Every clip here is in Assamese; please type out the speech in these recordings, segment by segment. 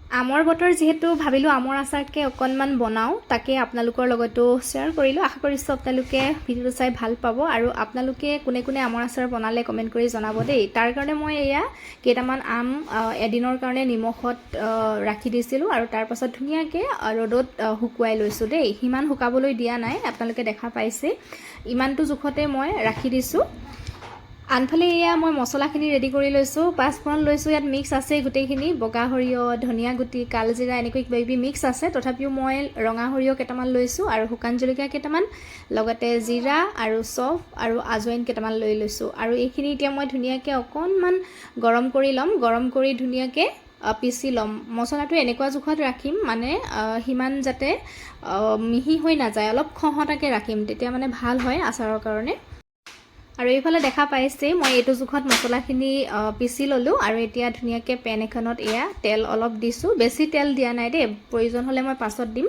আমৰ বতৰ যিহেতু ভাবিলোঁ আমৰ আচাৰকে অকণমান বনাওঁ, তাকে আপোনালোকৰ লগতো শ্বেয়াৰ কৰিলোঁ। আশা কৰিছোঁ আপোনালোকে ভিডিঅ'টো চাই ভাল পাব আৰু আপোনালোকে কোনে কোনে আমৰ আচাৰ বনালে কমেণ্ট কৰি জনাব দেই। তাৰ কাৰণে মই এয়া কেইটামান আম এদিনৰ কাৰণে নিমখত ৰাখি দিছিলোঁ আৰু তাৰপাছত ধুনীয়াকৈ ৰ'দত শুকুৱাই লৈছোঁ দেই। সিমান শুকাবলৈ দিয়া নাই, আপোনালোকে দেখা পাইছে ইমানটো জোখতে মই ৰাখি দিছোঁ। আনফালে এয়া মই মছলাখিনি ৰেডি কৰি লৈছোঁ। পাঁচফোৰণ লৈছোঁ, ইয়াত মিক্স আছে গোটেইখিনি, বগা সৰিয়হ, ধনিয়া গুটি, কালজিৰা এনেকৈ কিবা কিবি মিক্স আছে। তথাপিও মই ৰঙা সৰিয়হ কেইটামান লৈছোঁ আৰু শুকান জলকীয়া কেইটামান, লগতে জিৰা আৰু চফ আৰু আজৱাইন কেইটামান লৈ লৈছোঁ। আৰু এইখিনি এতিয়া মই ধুনীয়াকৈ অকণমান গৰম কৰি ল'ম। গৰম কৰি ধুনীয়াকৈ পিচি ল'ম। মছলাটো এনেকুৱা জোখত ৰাখিম মানে সিমান যাতে মিহি হৈ নাযায়, অলপ খহটাকৈ ৰাখিম, তেতিয়া মানে ভাল হয় আচাৰৰ কাৰণে। আৰু এইফালে দেখা পাইছে মই এইটো জোখত মছলাখিনি পিচি ল'লোঁ আৰু এতিয়া ধুনীয়াকৈ পেন এখনত এয়া তেল অলপ দিছোঁ। বেছি তেল দিয়া নাই দেই, প্ৰয়োজন হ'লে মই পাছত দিম।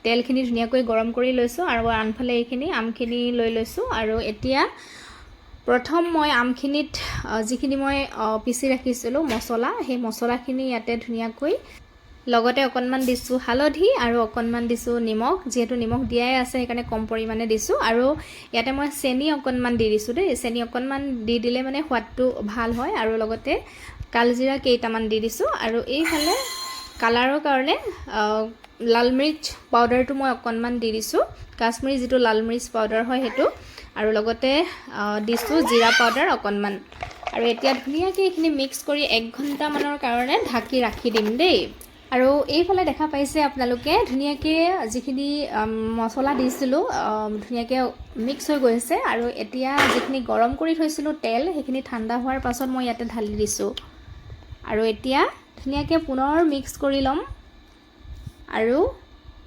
তেলখিনি ধুনীয়াকৈ গৰম কৰি লৈছোঁ আৰু আনফালে এইখিনি আমখিনি লৈ লৈছোঁ। আৰু এতিয়া প্ৰথম মই আমখিনিত যিখিনি মই পিচি ৰাখিছিলোঁ মছলা, সেই মছলাখিনি ইয়াতে ধুনীয়াকৈ লগতে অকণমান দিছোঁ হালধি আৰু অকণমান দিছোঁ নিমখ। যিহেতু নিমখ দিয়াই আছে সেইকাৰণে কম পৰিমাণে দিছোঁ। আৰু ইয়াতে মই চেনি অকণমান দি দিছোঁ দেই। চেনি অকণমান দি দিলে মানে সোৱাদটো ভাল হয়। আৰু লগতে কালজিৰা কেইটামান দি দিছোঁ। আৰু এইফালে কালাৰৰ কাৰণে লাল মিৰ্চ পাউডাৰটো মই অকণমান দি দিছোঁ, কাশ্মীৰী যিটো লাল মিৰ্চ পাউডাৰ হয় সেইটো। আৰু লগতে দিছোঁ জিৰা পাউডাৰ অকণমান। আৰু এতিয়া ধুনীয়াকৈ এইখিনি মিক্স কৰি 1 ঘণ্টামানৰ কাৰণে ঢাকি ৰাখি দিম দেই। আৰু এইফালে দেখা পাইছে আপোনালোকে ধুনীয়াকৈ যিখিনি মছলা দিছিলোঁ ধুনীয়াকৈ মিক্স হৈ গৈছে। আৰু এতিয়া যিখিনি গৰম কৰি থৈছিলোঁ তেল, সেইখিনি ঠাণ্ডা হোৱাৰ পাছত মই ইয়াতে ঢালি দিছোঁ। আৰু এতিয়া ধুনীয়াকৈ পুনৰ মিক্স কৰি ল'ম। আৰু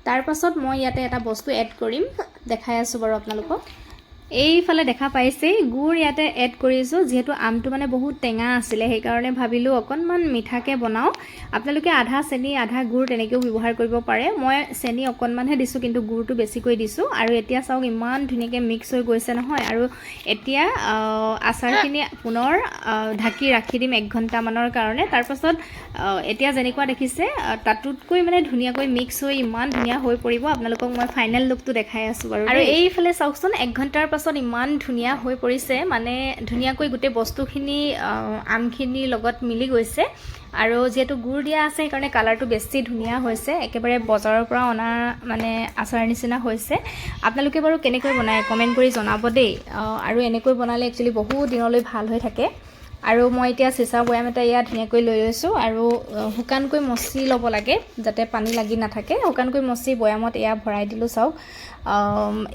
তাৰপাছত মই ইয়াতে এটা বস্তু এড কৰিম, দেখাই আছোঁ বাৰু আপোনালোকক। এইফালে দেখা পাইছে গুড় ইয়াতে এড কৰিছোঁ। যিহেতু আমটো মানে বহুত টেঙা আছিলে সেইকাৰণে ভাবিলোঁ অকণমান মিঠাকৈ বনাওঁ। আপোনালোকে আধা চেনি আধা গুড় তেনেকৈও ব্যৱহাৰ কৰিব পাৰে। মই চেনি অকণমানহে দিছোঁ কিন্তু গুড়টো বেছিকৈ দিছোঁ। আৰু এতিয়া চাওক ইমান ধুনীয়াকৈ মিক্স হৈ গৈছে নহয়। আৰু এতিয়া আচাৰখিনি পুনৰ ঢাকি ৰাখি দিম 1 ঘণ্টামানৰ কাৰণে। তাৰপাছত এতিয়া যেনেকুৱা দেখিছে তাতোতকৈ মানে ধুনীয়াকৈ মিক্স হৈ ইমান ধুনীয়া হৈ পৰিব। আপোনালোকক মই ফাইনেল লুকটো দেখাই আছোঁ বাৰু। আৰু এইফালে চাওকচোন 1 ঘণ্টাৰ পাছত ইমান ধুনীয়া হৈ পৰিছে, মানে ধুনীয়াকৈ গোটেই বস্তুখিনি আমখিনিৰ লগত মিলি গৈছে। আৰু যিহেতু গুড় দিয়া আছে সেইকাৰণে কালাৰটো বেছি ধুনীয়া হৈছে, একেবাৰে বজাৰৰ পৰা অনা মানে আচাৰ নিচিনা হৈছে। আপোনালোকে বাৰু কেনেকৈ বনায় কমেণ্ট কৰি জনাব দেই। আৰু এনেকৈ বনালে একচুৱেলি বহুত দিনলৈ ভাল হৈ থাকে। আৰু মই এতিয়া চিচাৰ বৈয়াম এটা ইয়াত ধুনীয়াকৈ লৈ লৈছোঁ। আৰু শুকানকৈ মচি ল'ব লাগে যাতে পানী লাগি নাথাকে। শুকানকৈ মচি বৈয়ামত এয়া ভৰাই দিলোঁ। চাওক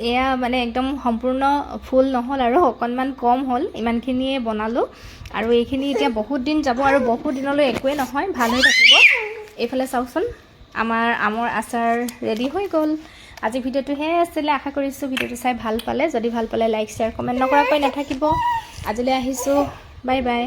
এয়া মানে একদম সম্পূৰ্ণ ফুল নহ'ল আৰু অকণমান কম হ'ল, ইমানখিনিয়ে বনালোঁ। আৰু এইখিনি এতিয়া বহুত দিন যাব আৰু বহুত দিনলৈ একোৱেই নহয়, ভাল হৈ থাকিব। এইফালে চাওকচোন আমাৰ আমৰ আচাৰ ৰেডি হৈ গ'ল। আজি ভিডিঅ'টো সেয়াই আছিলে। আশা কৰিছোঁ ভিডিঅ'টো চাই ভাল পালে। যদি ভাল পালে লাইক শ্বেয়াৰ কমেণ্ট নকৰাকৈ নাথাকিব। আজিলৈ আহিছোঁ, বাই বাই।